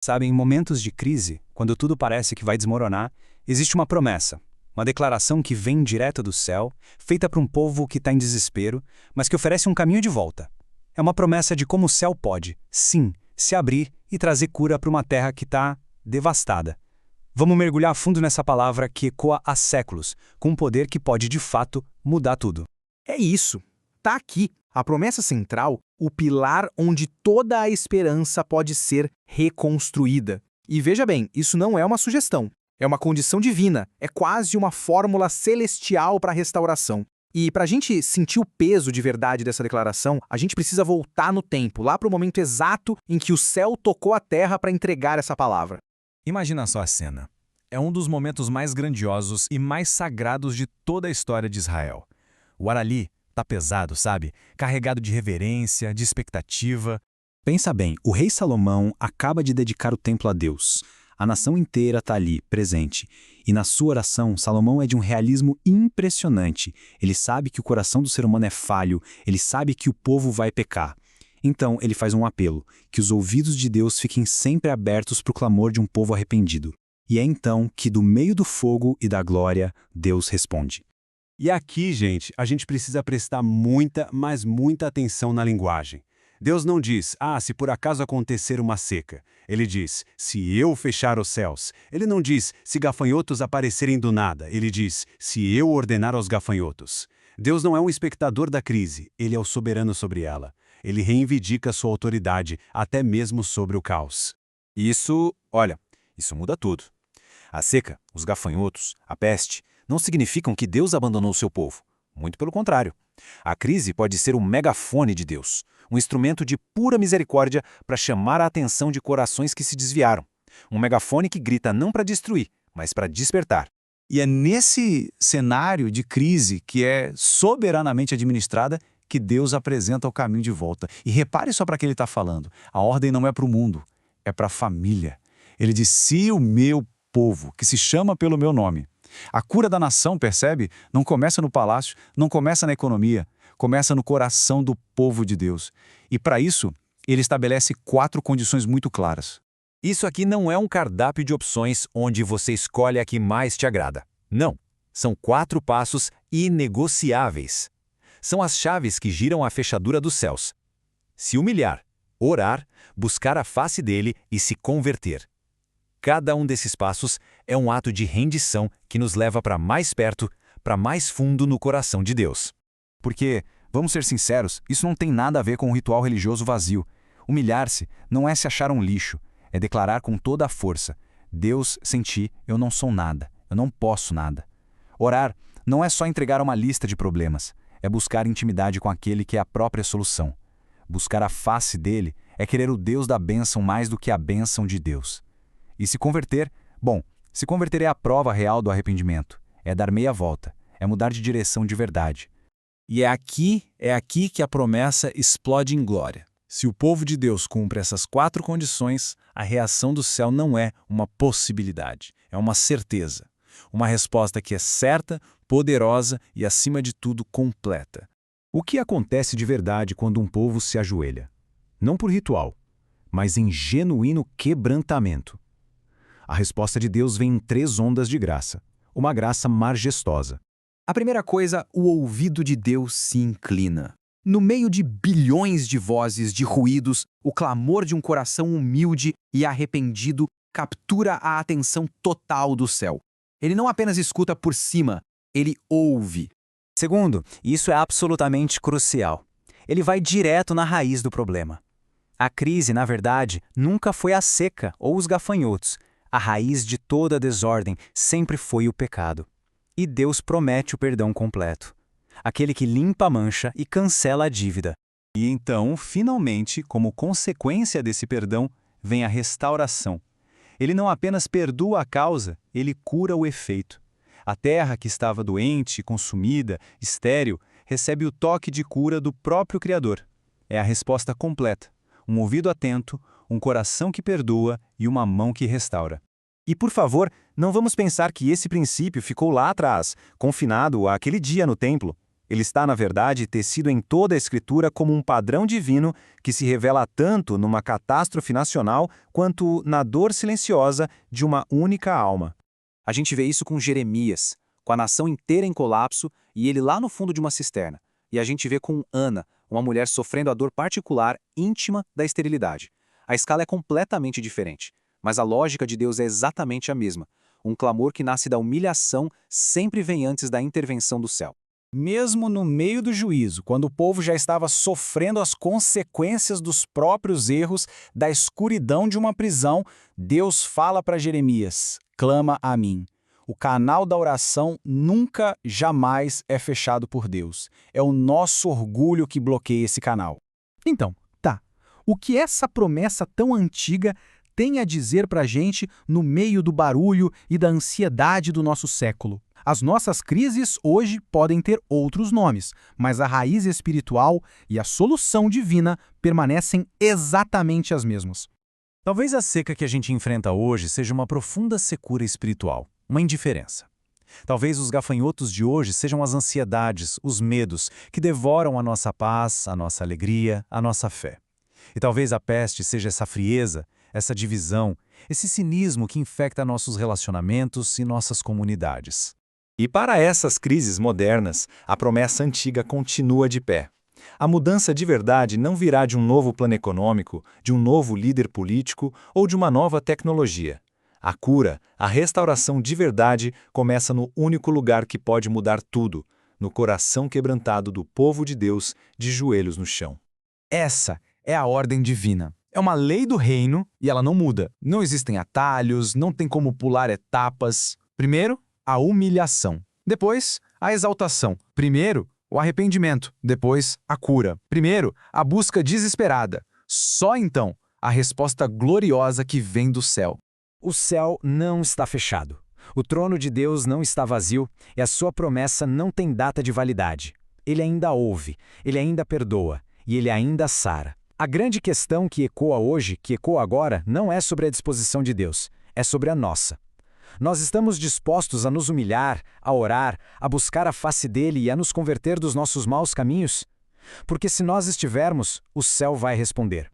Sabe, em momentos de crise, quando tudo parece que vai desmoronar, existe uma promessa, uma declaração que vem direto do céu, feita para um povo que está em desespero, mas que oferece um caminho de volta. É uma promessa de como o céu pode, sim, se abrir e trazer cura para uma terra que está devastada. Vamos mergulhar a fundo nessa palavra que ecoa há séculos, com um poder que pode de fato mudar tudo. É isso. Tá aqui. A promessa central, o pilar onde toda a esperança pode ser reconstruída. E veja bem, isso não é uma sugestão. É uma condição divina. É quase uma fórmula celestial para a restauração. E para a gente sentir o peso de verdade dessa declaração, a gente precisa voltar no tempo, lá para o momento exato em que o céu tocou a terra para entregar essa palavra. Imagina só a cena. É um dos momentos mais grandiosos e mais sagrados de toda a história de Israel. O ar ali tá pesado, sabe? Carregado de reverência, de expectativa. Pensa bem, o rei Salomão acaba de dedicar o templo a Deus. A nação inteira está ali, presente. E na sua oração, Salomão é de um realismo impressionante. Ele sabe que o coração do ser humano é falho, ele sabe que o povo vai pecar. Então, ele faz um apelo, que os ouvidos de Deus fiquem sempre abertos para o clamor de um povo arrependido. E é então que, do meio do fogo e da glória, Deus responde. E aqui, gente, a gente precisa prestar muita, mas muita atenção na linguagem. Deus não diz, se por acaso acontecer uma seca. Ele diz, se eu fechar os céus. Ele não diz, se gafanhotos aparecerem do nada. Ele diz, se eu ordenar aos gafanhotos. Deus não é um espectador da crise, ele é o soberano sobre ela. Ele reivindica sua autoridade, até mesmo sobre o caos. Isso muda tudo. A seca, os gafanhotos, a peste, não significam que Deus abandonou o seu povo. Muito pelo contrário. A crise pode ser um megafone de Deus, um instrumento de pura misericórdia para chamar a atenção de corações que se desviaram. Um megafone que grita não para destruir, mas para despertar. E é nesse cenário de crise que é soberanamente administrada que Deus apresenta o caminho de volta. E repare só para que ele está falando. A ordem não é para o mundo, é para a família. Ele diz, se o meu povo, que se chama pelo meu nome. A cura da nação, percebe? Não começa no palácio, não começa na economia, começa no coração do povo de Deus. E para isso, ele estabelece 4 condições muito claras. Isso aqui não é um cardápio de opções onde você escolhe a que mais te agrada. Não. São 4 passos inegociáveis. São as chaves que giram a fechadura dos céus. Se humilhar, orar, buscar a face dele e se converter. Cada um desses passos é um ato de rendição que nos leva para mais perto, para mais fundo no coração de Deus. Porque, vamos ser sinceros, isso não tem nada a ver com um ritual religioso vazio. Humilhar-se não é se achar um lixo, é declarar com toda a força: Deus, sem ti, eu não sou nada, eu não posso nada. Orar não é só entregar uma lista de problemas, é buscar intimidade com aquele que é a própria solução. Buscar a face dele é querer o Deus da bênção mais do que a bênção de Deus. E se converter, se converter é a prova real do arrependimento, é dar meia volta, é mudar de direção de verdade. E é aqui que a promessa explode em glória. Se o povo de Deus cumpre essas 4 condições, a reação do céu não é uma possibilidade, é uma certeza. Uma resposta que é certa, poderosa e, acima de tudo, completa. O que acontece de verdade quando um povo se ajoelha? Não por ritual, mas em genuíno quebrantamento. A resposta de Deus vem em 3 ondas de graça, uma graça majestosa. A primeira coisa, o ouvido de Deus se inclina. No meio de bilhões de vozes, de ruídos, o clamor de um coração humilde e arrependido captura a atenção total do céu. Ele não apenas escuta por cima, ele ouve. Segundo, e isso é absolutamente crucial, ele vai direto na raiz do problema. A crise, na verdade, nunca foi a seca ou os gafanhotos. A raiz de toda a desordem sempre foi o pecado. E Deus promete o perdão completo. Aquele que limpa a mancha e cancela a dívida. E então, finalmente, como consequência desse perdão, vem a restauração. Ele não apenas perdoa a causa, ele cura o efeito. A terra que estava doente, consumida, estéril, recebe o toque de cura do próprio Criador. É a resposta completa. Um ouvido atento, um coração que perdoa e uma mão que restaura. E por favor, não vamos pensar que esse princípio ficou lá atrás, confinado àquele dia no templo. Ele está, na verdade, tecido em toda a Escritura como um padrão divino que se revela tanto numa catástrofe nacional quanto na dor silenciosa de uma única alma. A gente vê isso com Jeremias, com a nação inteira em colapso e ele lá no fundo de uma cisterna. E a gente vê com Ana, uma mulher sofrendo a dor particular, íntima da esterilidade. A escala é completamente diferente, mas a lógica de Deus é exatamente a mesma. Um clamor que nasce da humilhação sempre vem antes da intervenção do céu. Mesmo no meio do juízo, quando o povo já estava sofrendo as consequências dos próprios erros, da escuridão de uma prisão, Deus fala para Jeremias: clama a mim. O canal da oração nunca, jamais é fechado por Deus. É o nosso orgulho que bloqueia esse canal. Então, tá. O que essa promessa tão antiga tem a dizer para a gente no meio do barulho e da ansiedade do nosso século? As nossas crises hoje podem ter outros nomes, mas a raiz espiritual e a solução divina permanecem exatamente as mesmas. Talvez a seca que a gente enfrenta hoje seja uma profunda secura espiritual, uma indiferença. Talvez os gafanhotos de hoje sejam as ansiedades, os medos, que devoram a nossa paz, a nossa alegria, a nossa fé. E talvez a peste seja essa frieza, essa divisão, esse cinismo que infecta nossos relacionamentos e nossas comunidades. E para essas crises modernas, a promessa antiga continua de pé. A mudança de verdade não virá de um novo plano econômico, de um novo líder político ou de uma nova tecnologia. A cura, a restauração de verdade começa no único lugar que pode mudar tudo, no coração quebrantado do povo de Deus, de joelhos no chão. Essa é a ordem divina. É uma lei do reino e ela não muda. Não existem atalhos, não tem como pular etapas. Primeiro, a humilhação. Depois, a exaltação. Primeiro, o arrependimento. Depois, a cura. Primeiro, a busca desesperada. Só então, a resposta gloriosa que vem do céu. O céu não está fechado. O trono de Deus não está vazio e a sua promessa não tem data de validade. Ele ainda ouve, ele ainda perdoa e ele ainda sara. A grande questão que ecoa hoje, que ecoa agora, não é sobre a disposição de Deus, é sobre a nossa. Nós estamos dispostos a nos humilhar, a orar, a buscar a face dele e a nos converter dos nossos maus caminhos? Porque se nós estivermos, o céu vai responder.